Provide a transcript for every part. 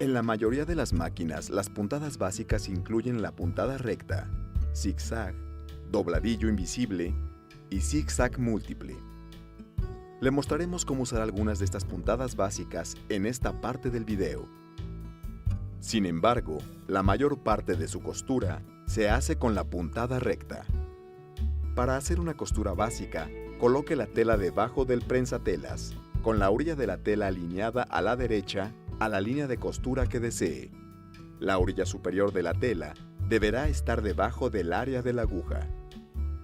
En la mayoría de las máquinas, las puntadas básicas incluyen la puntada recta, zigzag, dobladillo invisible y zigzag múltiple. Le mostraremos cómo usar algunas de estas puntadas básicas en esta parte del video. Sin embargo, la mayor parte de su costura se hace con la puntada recta. Para hacer una costura básica, coloque la tela debajo del prensatelas, con la orilla de la tela alineada a la derecha a la línea de costura que desee. La orilla superior de la tela deberá estar debajo del área de la aguja.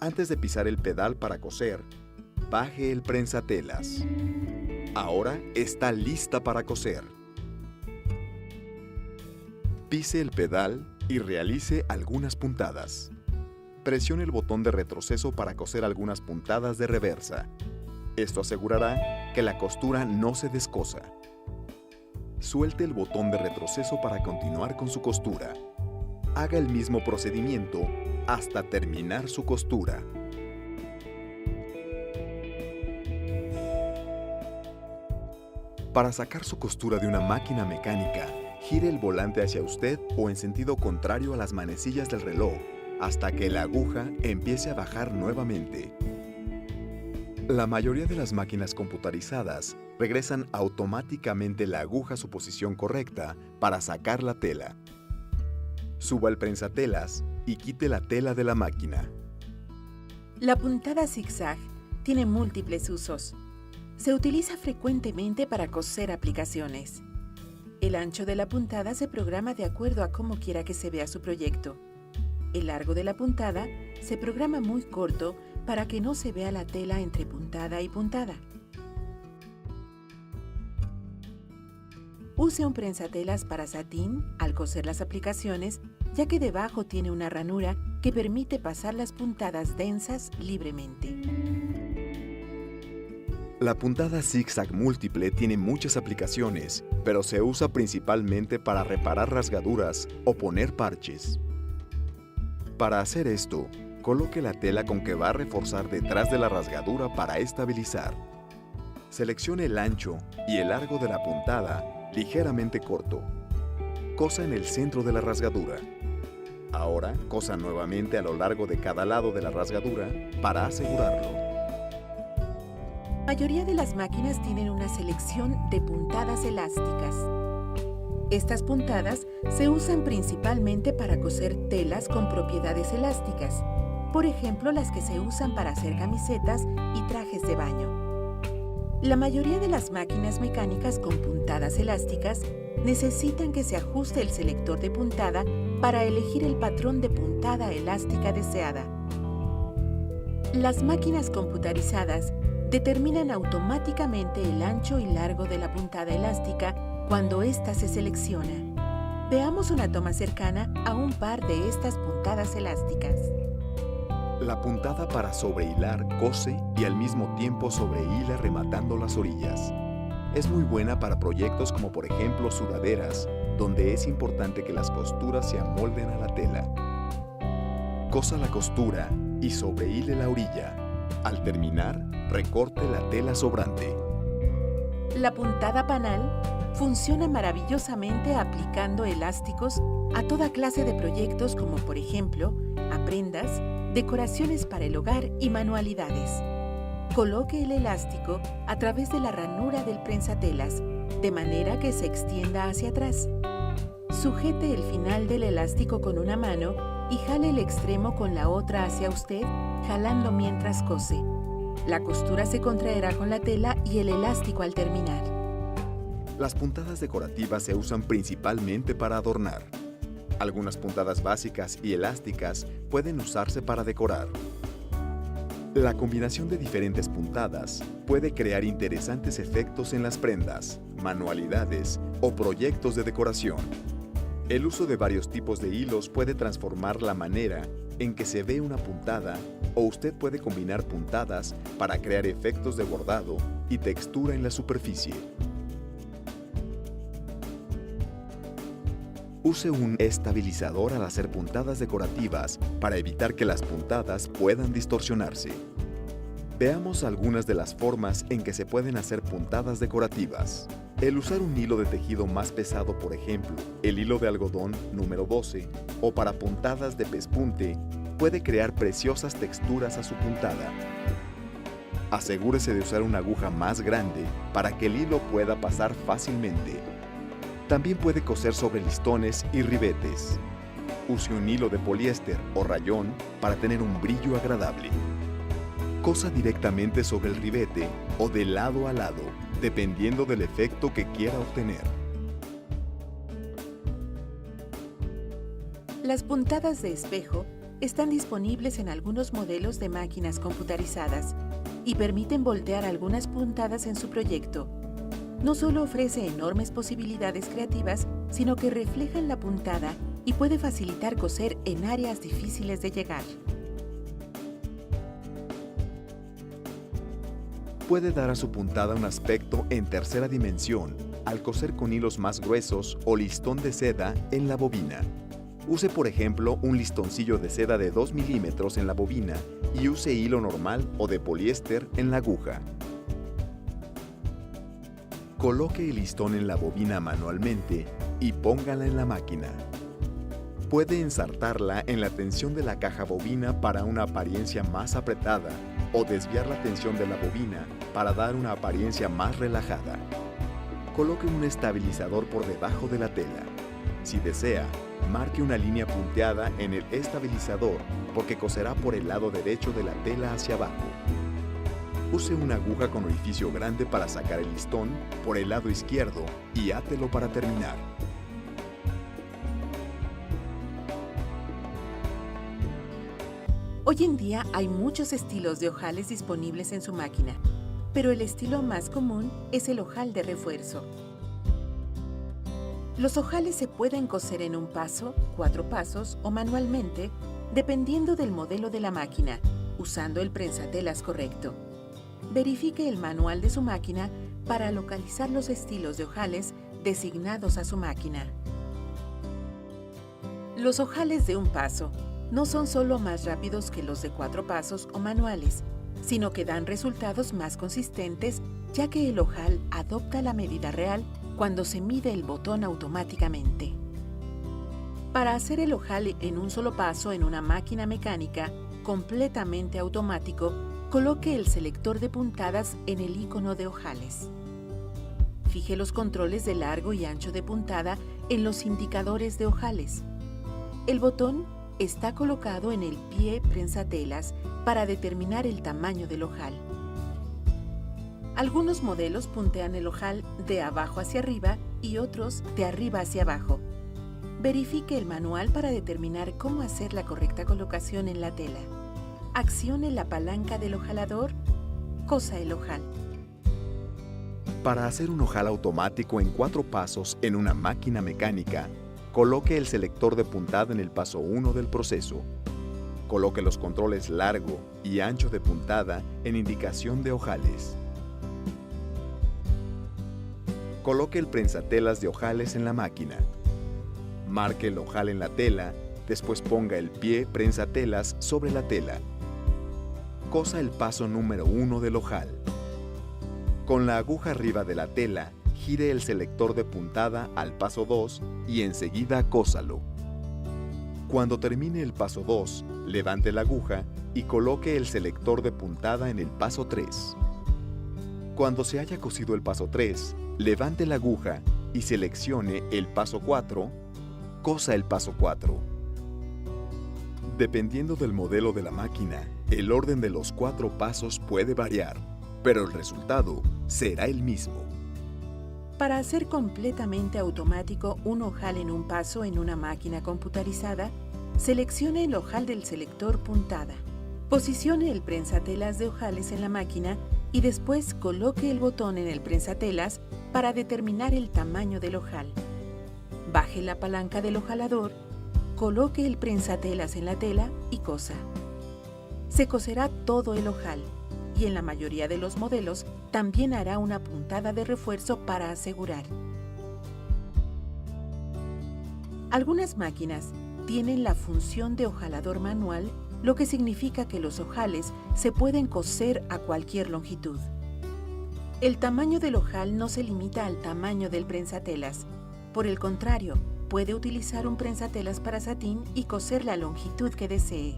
Antes de pisar el pedal para coser, baje el prensatelas. Ahora está lista para coser. Pise el pedal y realice algunas puntadas. Presione el botón de retroceso para coser algunas puntadas de reversa. Esto asegurará que la costura no se descosa. Suelte el botón de retroceso para continuar con su costura. Haga el mismo procedimiento hasta terminar su costura. Para sacar su costura de una máquina mecánica, gire el volante hacia usted o en sentido contrario a las manecillas del reloj hasta que la aguja empiece a bajar nuevamente. La mayoría de las máquinas computarizadas regresan automáticamente la aguja a su posición correcta para sacar la tela. Suba el prensatelas y quite la tela de la máquina. La puntada zigzag tiene múltiples usos. Se utiliza frecuentemente para coser aplicaciones. El ancho de la puntada se programa de acuerdo a cómo quiera que se vea su proyecto. El largo de la puntada se programa muy corto para que no se vea la tela entre puntada y puntada. Use un prensatelas para satín al coser las aplicaciones, ya que debajo tiene una ranura que permite pasar las puntadas densas libremente. La puntada zigzag múltiple tiene muchas aplicaciones, pero se usa principalmente para reparar rasgaduras o poner parches. Para hacer esto, coloque la tela con que va a reforzar detrás de la rasgadura para estabilizar. Seleccione el ancho y el largo de la puntada ligeramente corto. Cosa en el centro de la rasgadura. Ahora, cosa nuevamente a lo largo de cada lado de la rasgadura para asegurarlo. La mayoría de las máquinas tienen una selección de puntadas elásticas. Estas puntadas se usan principalmente para coser telas con propiedades elásticas, por ejemplo las que se usan para hacer camisetas y trajes de baño. La mayoría de las máquinas mecánicas con puntadas elásticas necesitan que se ajuste el selector de puntada para elegir el patrón de puntada elástica deseada. Las máquinas computarizadas determinan automáticamente el ancho y largo de la puntada elástica cuando ésta se selecciona. Veamos una toma cercana a un par de estas puntadas elásticas. La puntada para sobrehilar cose y al mismo tiempo sobrehila rematando las orillas. Es muy buena para proyectos como por ejemplo sudaderas, donde es importante que las costuras se amolden a la tela. Cosa la costura y sobrehile la orilla. Al terminar, recorte la tela sobrante. La puntada panal funciona maravillosamente aplicando elásticos a toda clase de proyectos como por ejemplo, a prendas, decoraciones para el hogar y manualidades. Coloque el elástico a través de la ranura del prensatelas, de manera que se extienda hacia atrás. Sujete el final del elástico con una mano y jale el extremo con la otra hacia usted, jalando mientras cose. La costura se contraerá con la tela y el elástico al terminar. Las puntadas decorativas se usan principalmente para adornar. Algunas puntadas básicas y elásticas pueden usarse para decorar. La combinación de diferentes puntadas puede crear interesantes efectos en las prendas, manualidades o proyectos de decoración. El uso de varios tipos de hilos puede transformar la manera en que se ve una puntada, o usted puede combinar puntadas para crear efectos de bordado y textura en la superficie. Use un estabilizador al hacer puntadas decorativas para evitar que las puntadas puedan distorsionarse. Veamos algunas de las formas en que se pueden hacer puntadas decorativas. El usar un hilo de tejido más pesado, por ejemplo, el hilo de algodón número 12, o para puntadas de pespunte, puede crear preciosas texturas a su puntada. Asegúrese de usar una aguja más grande para que el hilo pueda pasar fácilmente. También puede coser sobre listones y ribetes. Use un hilo de poliéster o rayón para tener un brillo agradable. Cosa directamente sobre el ribete o de lado a lado, dependiendo del efecto que quiera obtener. Las puntadas de espejo están disponibles en algunos modelos de máquinas computarizadas y permiten voltear algunas puntadas en su proyecto. No solo ofrece enormes posibilidades creativas, sino que reflejan la puntada y puede facilitar coser en áreas difíciles de llegar. Puede dar a su puntada un aspecto en tercera dimensión al coser con hilos más gruesos o listón de seda en la bobina. Use, por ejemplo, un listoncillo de seda de 2 milímetros en la bobina y use hilo normal o de poliéster en la aguja. Coloque el listón en la bobina manualmente y póngala en la máquina. Puede ensartarla en la tensión de la caja bobina para una apariencia más apretada o desviar la tensión de la bobina para dar una apariencia más relajada. Coloque un estabilizador por debajo de la tela. Si desea, marque una línea punteada en el estabilizador porque coserá por el lado derecho de la tela hacia abajo. Use una aguja con orificio grande para sacar el listón por el lado izquierdo y átelo para terminar. Hoy en día hay muchos estilos de ojales disponibles en su máquina, pero el estilo más común es el ojal de refuerzo. Los ojales se pueden coser en un paso, 4 pasos o manualmente, dependiendo del modelo de la máquina, usando el prensatelas correcto. Verifique el manual de su máquina para localizar los estilos de ojales designados a su máquina. Los ojales de un paso no son solo más rápidos que los de 4 pasos o manuales, sino que dan resultados más consistentes, ya que el ojal adopta la medida real cuando se mide el botón automáticamente. Para hacer el ojal en un solo paso en una máquina mecánica completamente automático, coloque el selector de puntadas en el icono de ojales. Fije los controles de largo y ancho de puntada en los indicadores de ojales. El botón está colocado en el pie prensatelas para determinar el tamaño del ojal. Algunos modelos puntean el ojal de abajo hacia arriba y otros de arriba hacia abajo. Verifique el manual para determinar cómo hacer la correcta colocación en la tela. Accione la palanca del ojalador, cosa el ojal. Para hacer un ojal automático en 4 pasos en una máquina mecánica, coloque el selector de puntada en el paso 1 del proceso. Coloque los controles largo y ancho de puntada en indicación de ojales. Coloque el prensatelas de ojales en la máquina. Marque el ojal en la tela, después ponga el pie prensatelas sobre la tela. Cosa el paso número 1 del ojal. Con la aguja arriba de la tela, gire el selector de puntada al paso 2 y enseguida cósalo. Cuando termine el paso 2, levante la aguja y coloque el selector de puntada en el paso 3. Cuando se haya cosido el paso 3, levante la aguja y seleccione el paso 4, cosa el paso 4. Dependiendo del modelo de la máquina, el orden de los 4 pasos puede variar, pero el resultado será el mismo. Para hacer completamente automático un ojal en un paso en una máquina computarizada, seleccione el ojal del selector puntada. Posicione el prensatelas de ojales en la máquina y después coloque el botón en el prensatelas para determinar el tamaño del ojal. Baje la palanca del ojalador, coloque el prensatelas en la tela y cosa. Se coserá todo el ojal y en la mayoría de los modelos también hará una puntada de refuerzo para asegurar. Algunas máquinas tienen la función de ojalador manual, lo que significa que los ojales se pueden coser a cualquier longitud. El tamaño del ojal no se limita al tamaño del prensatelas. Por el contrario, puede utilizar un prensatelas para satín y coser la longitud que desee.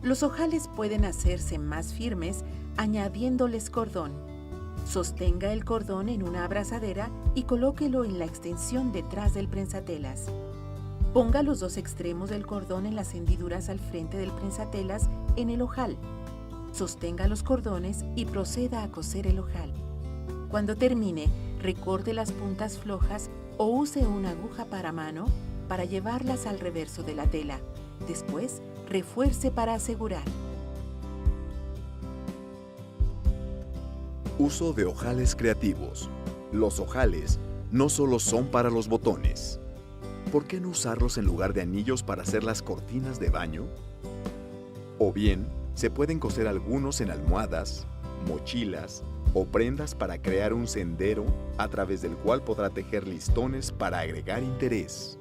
Los ojales pueden hacerse más firmes añadiéndoles cordón. Sostenga el cordón en una abrazadera y colóquelo en la extensión detrás del prensatelas. Ponga los dos extremos del cordón en las hendiduras al frente del prensatelas en el ojal. Sostenga los cordones y proceda a coser el ojal. Cuando termine, recorte las puntas flojas o use una aguja para mano para llevarlas al reverso de la tela. Después, refuerce para asegurar. Uso de ojales creativos. Los ojales no solo son para los botones. ¿Por qué no usarlos en lugar de anillos para hacer las cortinas de baño? O bien, se pueden coser algunos en almohadas, mochilas o prendas para crear un sendero a través del cual podrá tejer listones para agregar interés.